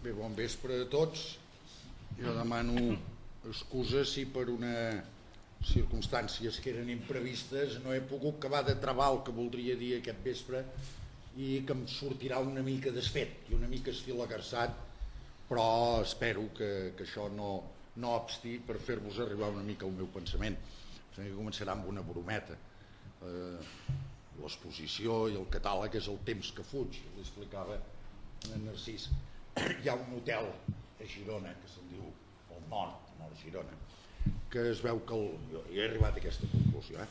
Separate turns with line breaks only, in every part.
Bé, bon vespre a tots. Jo demano excuses si per una circumstàncies que eren imprevistes no he pogut acabar de travar el que voldria dir aquest vespre i que em sortirà una mica desfet i una mica esfilagarsat, però espero que això no obsti per fer-vos arribar una mica el meu pensament. Que començarà amb una brometa. L'exposició i el catàleg és el temps que fuig, li explicava a Narcís. Hi ha un hotel a Girona que se'n diu el Nord Girona, que es veu que jo he arribat a aquesta conclusió,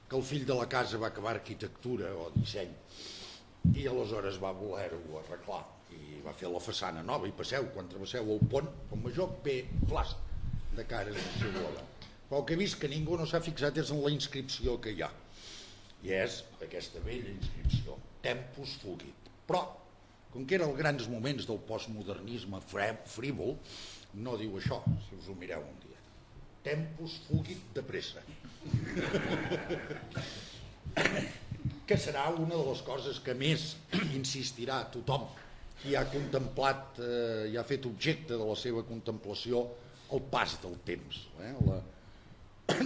que el fill de la casa va acabar arquitectura o disseny i aleshores va voler-ho arreglar i va fer la façana nova. I passeu, quan travesseu el pont, el major ve flast de cara al seu voler. Però el que he vist que ningú no s'ha fixat és en la inscripció que hi ha, i és aquesta vella inscripció, Tempus Fugit. Però, com que eren els grans moments del postmodernisme frívol, no diu això, si us ho mireu un dia. Tempus Fugit de pressa. Que serà una de les coses que més insistirà tothom qui ha contemplat i ha fet objecte de la seva contemplació el pas del temps,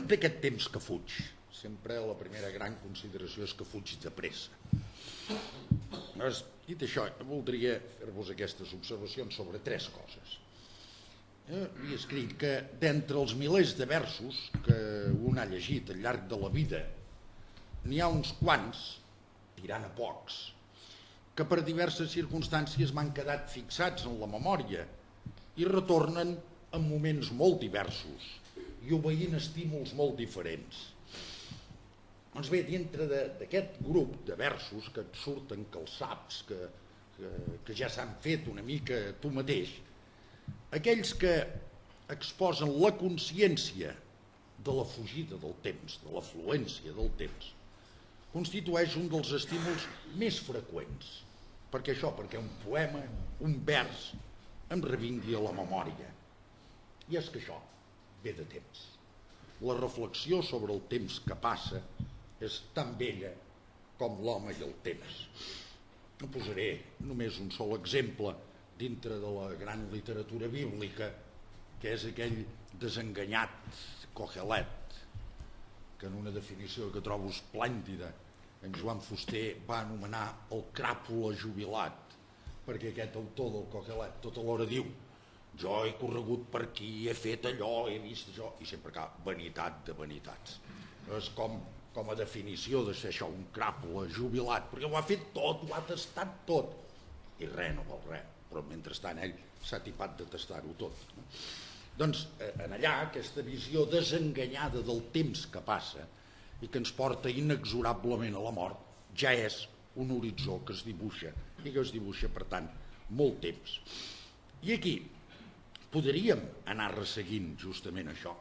d'aquest temps que fuig. Sempre la primera gran consideració és que fuig de pressa. Dit això, voldria fer-vos aquestes observacions sobre tres coses. He escrit que d'entre els milers de versos que un ha llegit al llarg de la vida, n'hi ha uns quants, tirant a pocs, que per diverses circumstàncies m'han quedat fixats en la memòria i retornen en moments molt diversos i obeint estímuls molt diferents. Doncs bé, dintre d'aquest grup de versos que et surten calçats, que ja s'han fet una mica tu mateix, aquells que exposen la consciència de la fugida del temps, de l'afluència del temps, constitueix un dels estímuls més freqüents. Perquè un poema, un vers, em revingui a la memòria. I és que això ve de temps. La reflexió sobre el temps que passa és tan vella com l'home i el temps. No posaré només un sol exemple dintre de la gran literatura bíblica, que és aquell desenganyat Cogelet, que en una definició que trobo esplèndida en Joan Fuster va anomenar el cràpula jubilat, perquè aquest autor del Cogelet tota l'hora diu: jo he corregut per aquí, he fet allò, he vist això, i sempre acaba vanitat de vanitats. És com a definició de ser això, un cràpula jubilat, perquè ho ha fet tot, ho ha tastat tot, i res, no vol res, però mentrestant ell s'ha tipat de tastar-ho tot. Doncs en allà aquesta visió desenganyada del temps que passa i que ens porta inexorablement a la mort ja és un horitzó que es dibuixa, i que es dibuixa, per tant, molt temps. I aquí podríem anar resseguint justament això,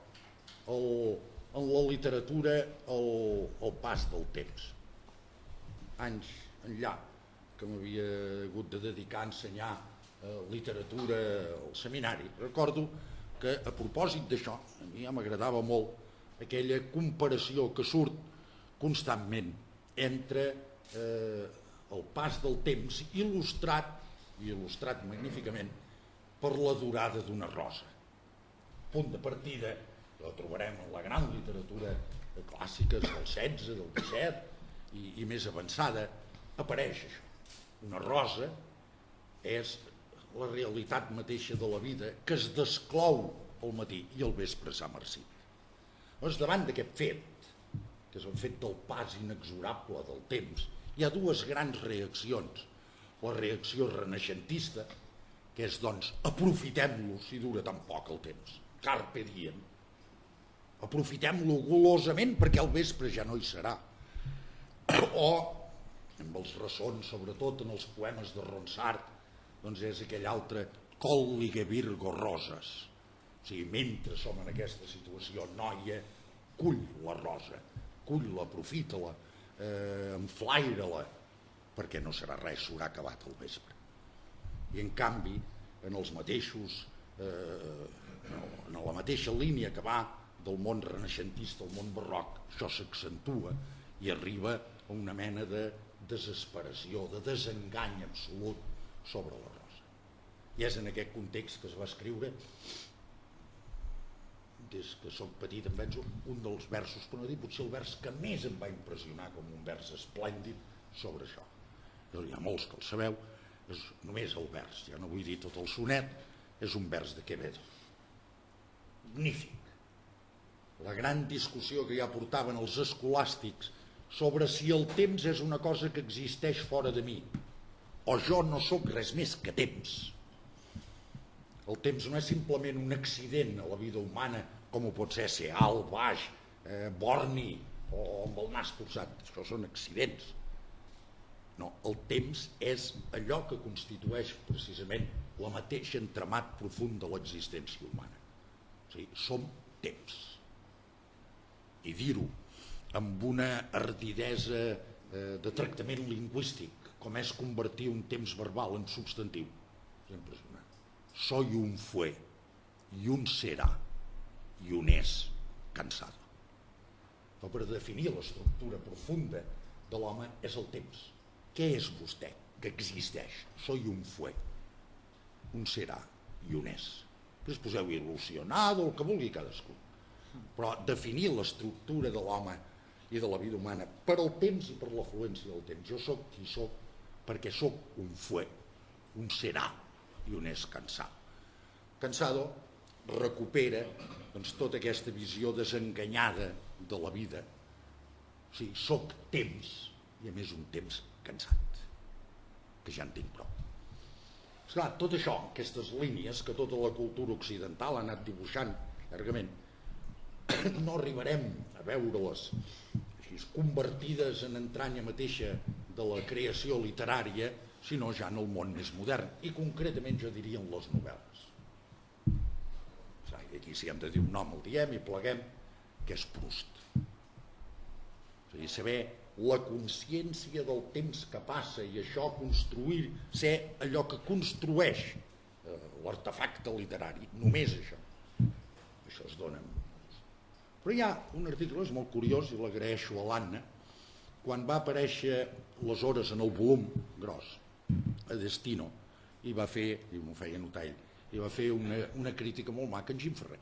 en la literatura el pas del temps. Anys enllà que m'havia hagut de dedicar a ensenyar literatura al seminari, recordo que a propòsit d'això a mi ja m'agradava molt aquella comparació que surt constantment entre el pas del temps il·lustrat magníficament per la durada d'una rosa. Punt de partida la trobarem en la gran literatura clàssica del XVI, del XVII i més avançada. Apareix això. Una rosa és la realitat mateixa de la vida que es desclou al matí i al vespre s'ha marcit. Doncs davant d'aquest fet, que és el fet del pas inexorable del temps, hi ha dues grans reaccions. La reacció renaixentista, que és, doncs, aprofitem-lo si dura tan poc el temps. Carpe diem. Aprofitem-lo golosament perquè al vespre ja no hi serà. O, amb els ressons, sobretot en els poemes de Ronsard, doncs és aquell altre collige virgo roses. O sigui, mentre som en aquesta situació, noia, cull la rosa, cull-la, aprofita-la, enflaira-la, perquè no serà res, s'haurà acabat el vespre. I en canvi, en els mateixos, en la mateixa línia que va del món renaixentista al món barroc, això s'accentua i arriba a una mena de desesperació, de desengany absolut sobre la rosa. I és en aquest context que es va escriure, des que soc petit, em penso, un dels versos, per no dir potser el vers que més em va impressionar com un vers esplèndid sobre això. Hi ha molts que el sabeu, és només el vers, ja no vull dir tot el sonet, és un vers de Quevedo. Magnífic. La gran discussió que ja portaven els escolàstics sobre si el temps és una cosa que existeix fora de mi o jo no sóc res més que temps. El temps no és simplement un accident a la vida humana com ho pot ser alt, baix, borni o amb el nas torçat. Això són accidents. No, el temps és allò que constitueix precisament la mateixa entramat profund de l'existència humana. O sigui, som temps. I dir-ho amb una ardidesa de tractament lingüístic, com és convertir un temps verbal en substantiu, és impressionant. Soy un fue, y un será, y un es cansado. Però per definir l'estructura profunda de l'home és el temps. Què és vostè que existeix? Soy un fue, un será i un es. Després poseu il·lusionado, el que vulgui cadascú. Però definir l'estructura de l'home i de la vida humana per al temps i per la fluència del temps. Jo sóc qui sóc perquè sóc un fue, un será i un es cansado. Cansado recupera tota aquesta visió desenganyada de la vida. O sigui, sóc temps i a més un temps cansat, que ja en tinc prou. Esclar, tot això, aquestes línies que tota la cultura occidental ha anat dibuixant llargament, no arribarem a veure-les així convertides en entranya mateixa de la creació literària, sinó ja en el món més modern, i concretament jo diria en les novel·les. I aquí si hem de dir un nom el diem i pleguem, que és Proust. És a dir, saber la consciència del temps que passa i això construir, ser allò que construeix l'artefacte literari, només això. Això es dona. Però hi ha un article, és molt curiós i l'agraeixo a l'Anna, quan va aparèixer les hores en el volum gros a Destino, i va fer, i m'ho feia notar ell, i va fer una crítica molt maca en Jim Ferrer.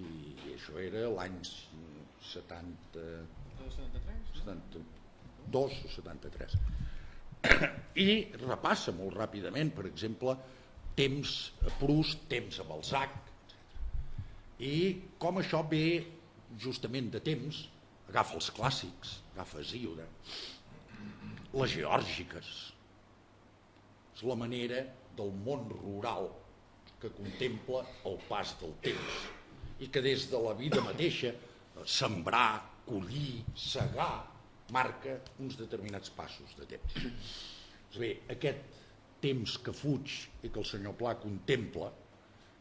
I això era l'any 72 o 73. I repassa molt ràpidament, per exemple, temps a Proust, temps a Balzac, i com això ve justament de temps, agafa els clàssics, agafa Hesíode, les geòrgiques, és la manera del món rural que contempla el pas del temps i que des de la vida mateixa sembrar, collir, segar marca uns determinats passos de temps. És bé, aquest temps que fuig i que el senyor Pla contempla,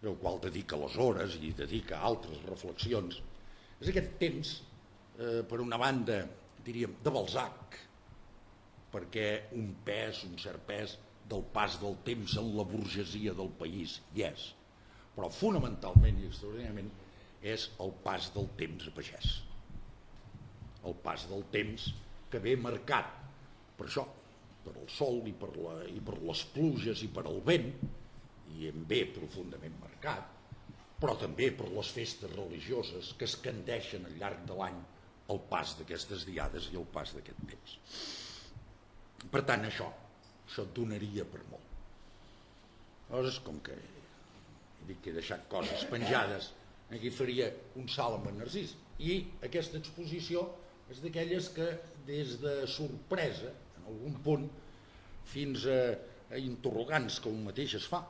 el qual dedica les hores i dedica altres reflexions, és aquest temps, per una banda, diríem, de Balzac, perquè un cert pes del pas del temps en la burgesia del país hi és, però fonamentalment i extraordinàriament és el pas del temps a pagès, el pas del temps que ve marcat per això, per el sol i per les pluges i per el vent, i en ve profundament marcat, però també per les festes religioses que escandeixen al llarg de l'any el pas d'aquestes diades i el pas d'aquest temps. Per tant, això et donaria per molt. Aleshores, com que dic que he deixat coses penjades, aquí faria un salt amb en Narcís. I aquesta exposició és d'aquelles que des de sorpresa, en algun punt, fins a interrogants que un mateix es fa.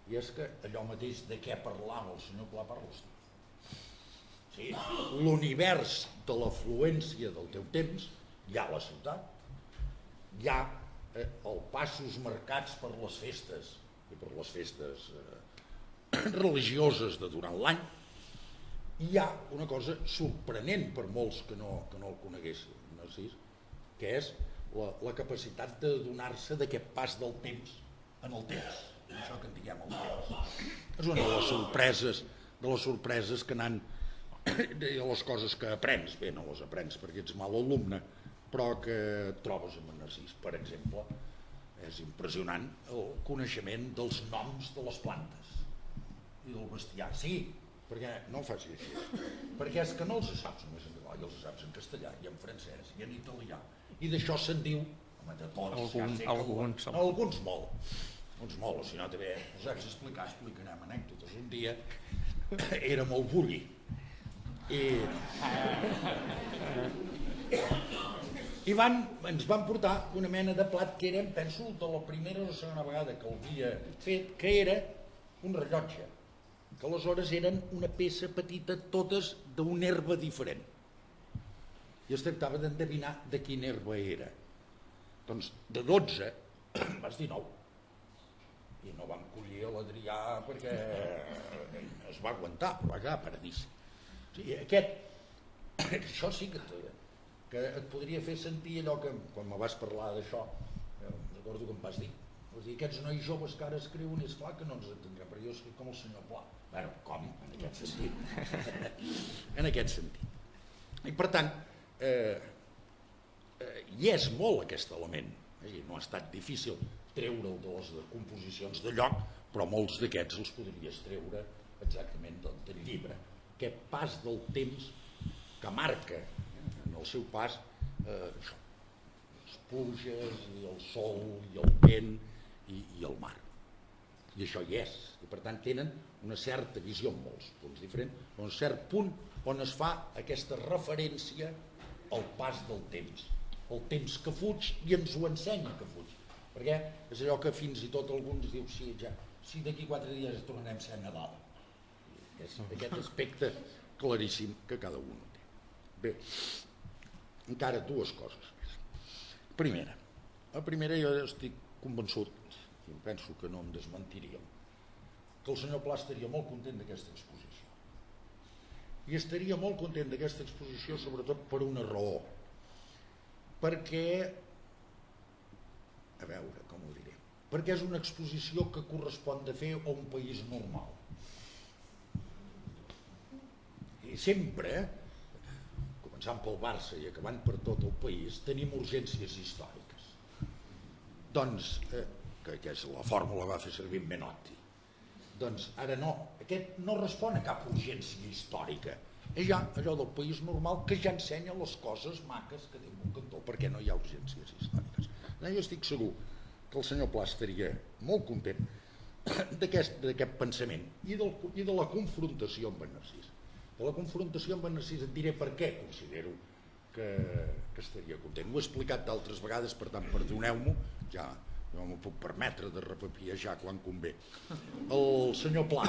I és que allò mateix de què parlava el senyor Pla parla. Sí, l'univers de l'afluència del teu temps, hi ha la ciutat, hi ha els passos marcats per les festes i per les festes religioses de durant l'any, i hi ha una cosa sorprenent per molts que no el coneguessin, Narcís, que és la capacitat de donar-se d'aquest pas del temps en el temps, això que en diguem el temps. És una de les sorpreses que anant de les coses que aprens, bé, no les aprens perquè ets mal alumne, però que trobes amb en Narcís. Per exemple, És impressionant el coneixement dels noms de les plantes i del bestiar. Sí, perquè no ho faci així, perquè és que no els saps només en català, i els saps en castellà i en francès i en italià, i d'això se'n diu, home, de tots, alguns molt, o si no també us haig d'explicar, explicarem anècdotes. Un dia era molt bulli i ens van portar una mena de plat que era, penso, de la primera o la segona vegada que el havia fet, que era un rellotge, que aleshores eren una peça petita, totes d'una herba diferent, i es tractava d'endevinar de quina herba era. Doncs de 12 vas dir 9, i no vam collir l'Adrià perquè es va aguantar, però va quedar paradís. O sigui, això sí que et podria fer sentir allò que quan me vas parlar d'això, recordo que em vas dir, aquests nois joves que ara escriuen, és clar que no ens entendrem, però jo escric com el senyor Pla. Bueno, com? En aquest sentit. En aquest sentit. I per tant, hi és molt aquest element. No ha estat difícil treure'l de les composicions de lloc, però molts d'aquests els podries treure exactament del llibre. Aquest pas del temps que marca en el seu pas això, les pluges i el sol i el vent i el mar. I això hi és. I per tant tenen una certa visió en molts punts diferents, un cert punt on es fa aquesta referència al pas del temps. El temps que fuig i ens ho ensenya que fuig. Perquè és allò que fins i tot alguns diu sí, d'aquí 4 dies tornarem a ser Nadal. És aquest aspecte claríssim que cada un té. Bé, encara 2 coses més. La primera jo estic convençut, i penso que no em desmentiríem, que el senyor Pla estaria molt content d'aquesta exposició. I estaria molt content d'aquesta exposició sobretot per una raó. Perquè, a veure, com ho diré, perquè és una exposició que correspon de fer a un país normal. I sempre, començant pel Barça i acabant per tot el país, tenim urgències històriques. Doncs, que és la fórmula va fer servir Menotti. Doncs ara no, aquest no respon a cap urgència històrica. És ja allò del país normal que ja ensenya les coses maques que té un cantó, perquè no hi ha urgències històriques. Jo estic segur que el senyor Pla estaria molt content d'aquest pensament i de la confrontació amb en Narcís. De la confrontació amb en Narcís et diré per què considero que estaria content. Ho he explicat d'altres vegades, per tant, perdoneu-m'ho, ja no m'ho puc permetre de repapiejar quan convé. El senyor Pla,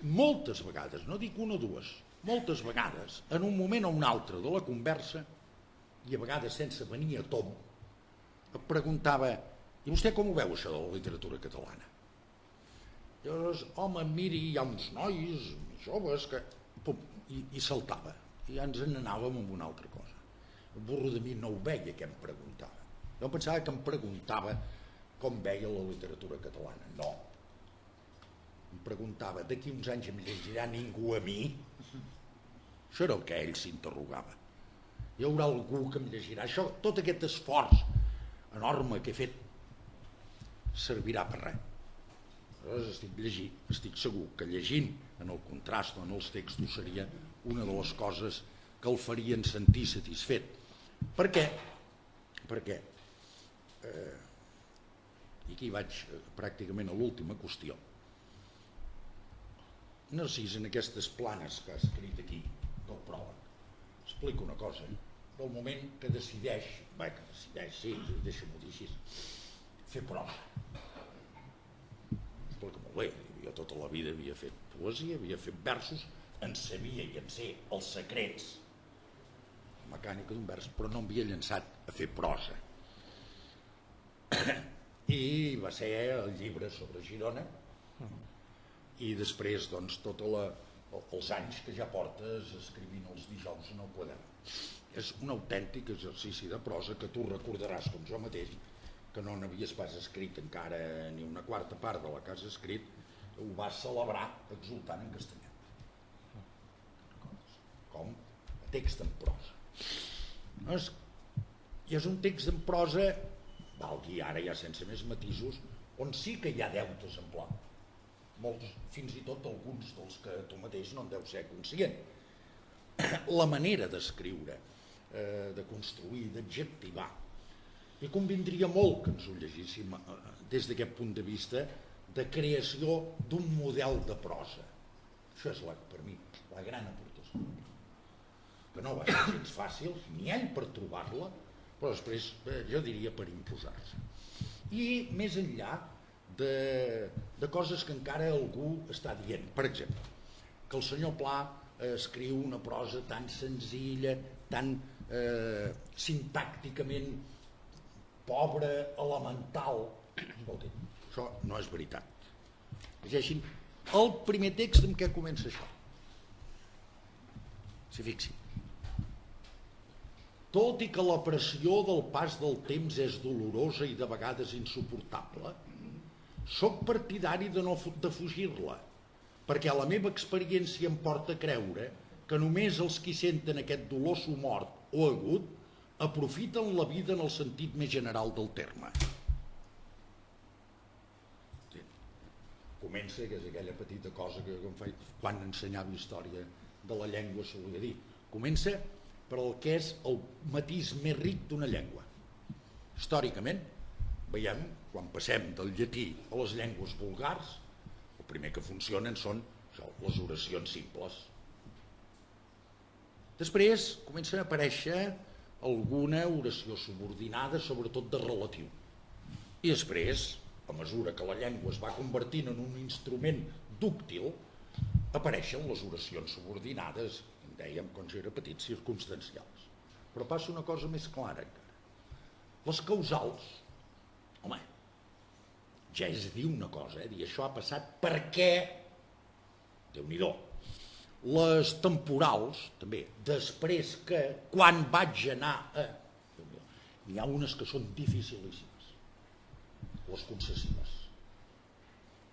moltes vegades, no dic una o dues, moltes vegades, en un moment o un altre de la conversa, i a vegades sense venir a tom, em preguntava: i vostè com ho veu, això de la literatura catalana? I llavors, home, miri, hi ha uns nois joves que... Pum, i saltava, i ja ens n'anàvem amb una altra cosa. El burro de mi no ho veia, que em preguntava. Jo em pensava que em preguntava com veia la literatura catalana. No. Em preguntava: d'aquí uns anys em llegirà ningú a mi? Això era el que ell s'interrogava. Hi haurà algú que em llegirà? Això, tot aquest esforç enorme que he fet servirà per res. Aleshores estic segur que llegint en el contrast o en els textos seria una de les coses que el farien sentir satisfet. Per què? Perquè, i aquí vaig pràcticament a l'última qüestió, Narcís, en aquestes planes que ha escrit aquí del pròleg, explica una cosa, del moment que decideix, sí, deixa-m'ho dir així, fer prosa. Explica molt bé, jo tota la vida havia fet poesia, havia fet versos, en sabia i en sé els secrets, la mecànica d'un vers, però no m'havia llançat a fer prosa. I va ser el llibre sobre Girona, i després doncs tots els anys que ja portes escrivint els dijous en el quadern. És un autèntic exercici de prosa que tu recordaràs, com jo mateix, que no n'havies pas escrit encara ni una quarta part de la que has escrit, ho vas celebrar exultant en castellà. Com a text en prosa. I és un text en prosa valgui ara ja sense més matisos, on sí que hi ha deutes en pla. Molts, fins i tot alguns dels que tu mateix no en deu ser conscient. La manera d'escriure, de construir, d'adjectivar. I convindria molt que ens ho llegíssim des d'aquest punt de vista de creació d'un model de prosa. Això és, per mi, la gran aportació. Que no va ser gens fàcil, ni ell per trobar-la, però després jo diria per imposar-se. I més enllà de coses que encara algú està dient. Per exemple, que el senyor Pla escriu una prosa tan senzilla, tan sintàcticament pobra, elemental. Escolti, això no és veritat. Llegeixin el primer text en què comença això. Si fixin. Tot i que la pressió del pas del temps és dolorosa i de vegades insuportable, soc partidari de no defugir-la, perquè la meva experiència em porta a creure que només els qui senten aquest dolor somort o agut aprofiten la vida en el sentit més general del terme. Comença, que és aquella petita cosa que quan ensenyava història de la llengua solia dir, comença per el que és el matís més ric d'una llengua. Històricament, veiem, quan passem del llatí a les llengües vulgars, el primer que funcionen són les oracions simples. Després comença a aparèixer alguna oració subordinada, sobretot de relatiu. I després, a mesura que la llengua es va convertint en un instrument dúctil, apareixen les oracions subordinades, en dèiem, com si era petit, circumstancials. Però passa una cosa més clara encara. Les causals, home, ja és dir una cosa, dir això ha passat perquè, Déu-n'hi-do. Les temporals, també, després que, quan vaig anar a... N'hi ha unes que són dificilíssimes, les concessives.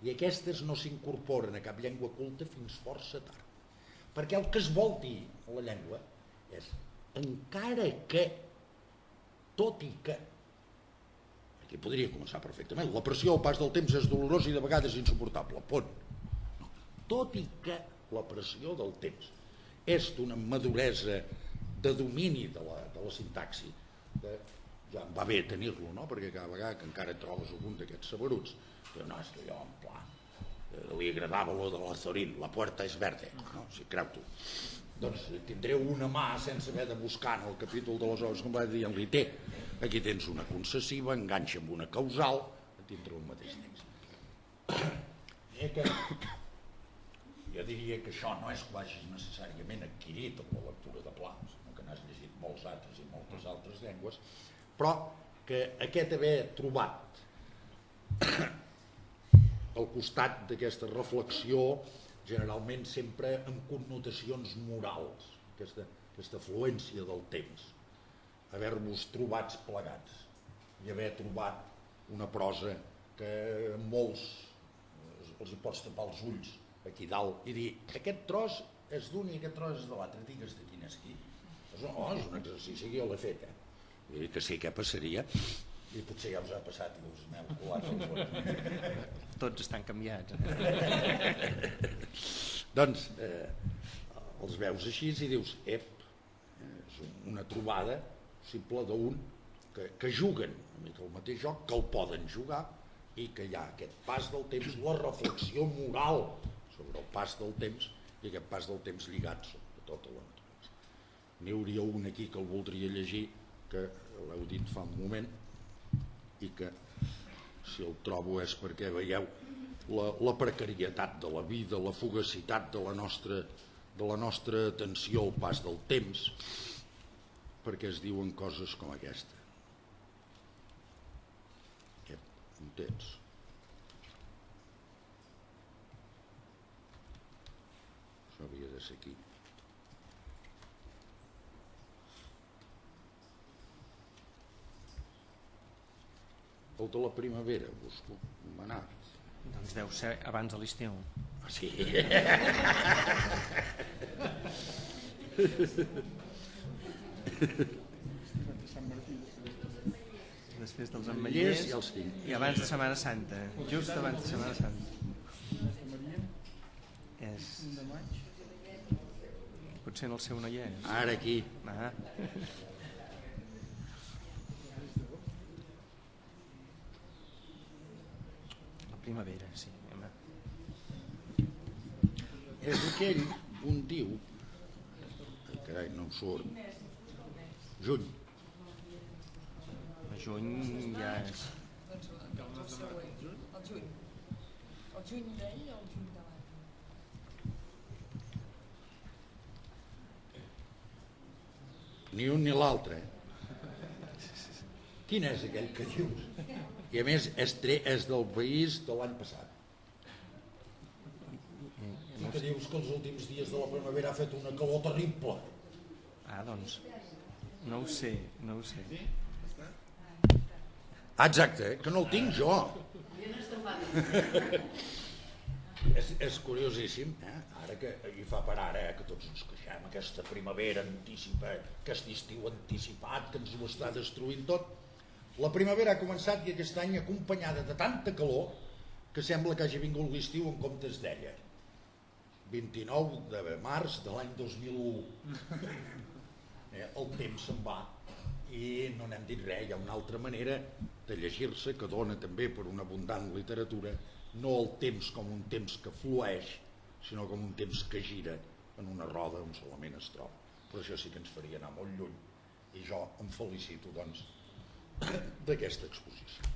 I aquestes no s'incorporen a cap llengua culta fins força tard. Perquè el que es vol dir a la llengua és encara que, tot i que, aquí podria començar perfectament, la pressió al pas del temps és dolorosa i de vegades insuportable, punt. No. Tot i que la pressió del temps és d'una maduresa de domini de la sintaxi, ja em va bé tenir-lo, no? Perquè cada vegada que encara trobes algun d'aquests saberuts, diu, no, és que allò, en pla, li agradava lo de l'Azorín, la puerta és verde, no? Si creu tu. Doncs tindreu una mà sense haver de buscar en el capítol de les obres completes dient-li té, aquí tens una concessiva, enganxa amb una causal, tindreu el mateix text. Jo diria que això no és que hagis necessàriament adquirit amb la lectura de Pla, sinó que n'has llegit molts altres i moltes altres llengües, però que aquest haver trobat al costat d'aquesta reflexió generalment sempre amb connotacions morals, aquesta fluència del temps, haver-vos trobats plegats i haver trobat una prosa que molts els hi pots tapar els ulls aquí dalt i dir, aquest tros és d'un i aquest tros és de l'altre, digues de quin és qui. No, és un exercici que jo l'he fet, I que sé què passaria, i potser ja us ha passat i us m'heu colat.
Tots estan canviats.
Doncs els veus així i dius, és una trobada simple d'un que juguen una mica el mateix joc, que el poden jugar i que hi ha aquest pas del temps, la reflexió moral sobre el pas del temps i aquest pas del temps lligat sobre tota la naturalesa. N'hi hauria un aquí que el voldria llegir, que l'heu dit fa un moment, i que si el trobo és perquè veieu la precarietat de la vida, la fugacitat de la nostra atenció al pas del temps, perquè es diuen coses com aquesta. Ho tens? Això havia de ser aquí. El de la primavera, busco, m'ha anat.
Doncs deu ser abans de l'estiu.
Ah, sí.
Després dels
Ametllers
ametllers
ja els tinc.
i abans de Setmana Santa, just abans de Setmana Santa. És... Potser en el seu no hi és.
Ara aquí.
Ah. La primavera, sí. Home.
És aquell, un diu, carai, no em surt, juny.
A juny ja és...
Doncs el següent, el juny. El juny d'ell o el juny de l'altre?
Ni un ni l'altre. Quin és aquell que dius? I a més és del país de l'any passat. I que dius que els últims dies de la primavera ha fet una calor terrible.
Ah, doncs, no ho sé, no ho sé.
Ah, exacte, que no el tinc jo. És curiosíssim, ara que hi fa per ara, que tots ens queixem, aquesta primavera anticipat, aquest estiu anticipat que ens ho està destruint tot. La primavera ha començat i aquest any acompanyada de tanta calor que sembla que hagi vingut l'estiu en comptes d'ella. 29 de març de l'any 2001. El temps se'n va i no n'hem dit res. Hi ha una altra manera de llegir-se que dona també per una abundant literatura, no el temps com un temps que flueix, sinó com un temps que gira en una roda on solament es troba. Però això sí que ens faria anar molt lluny i jo em felicito, doncs, d'aquesta exposició.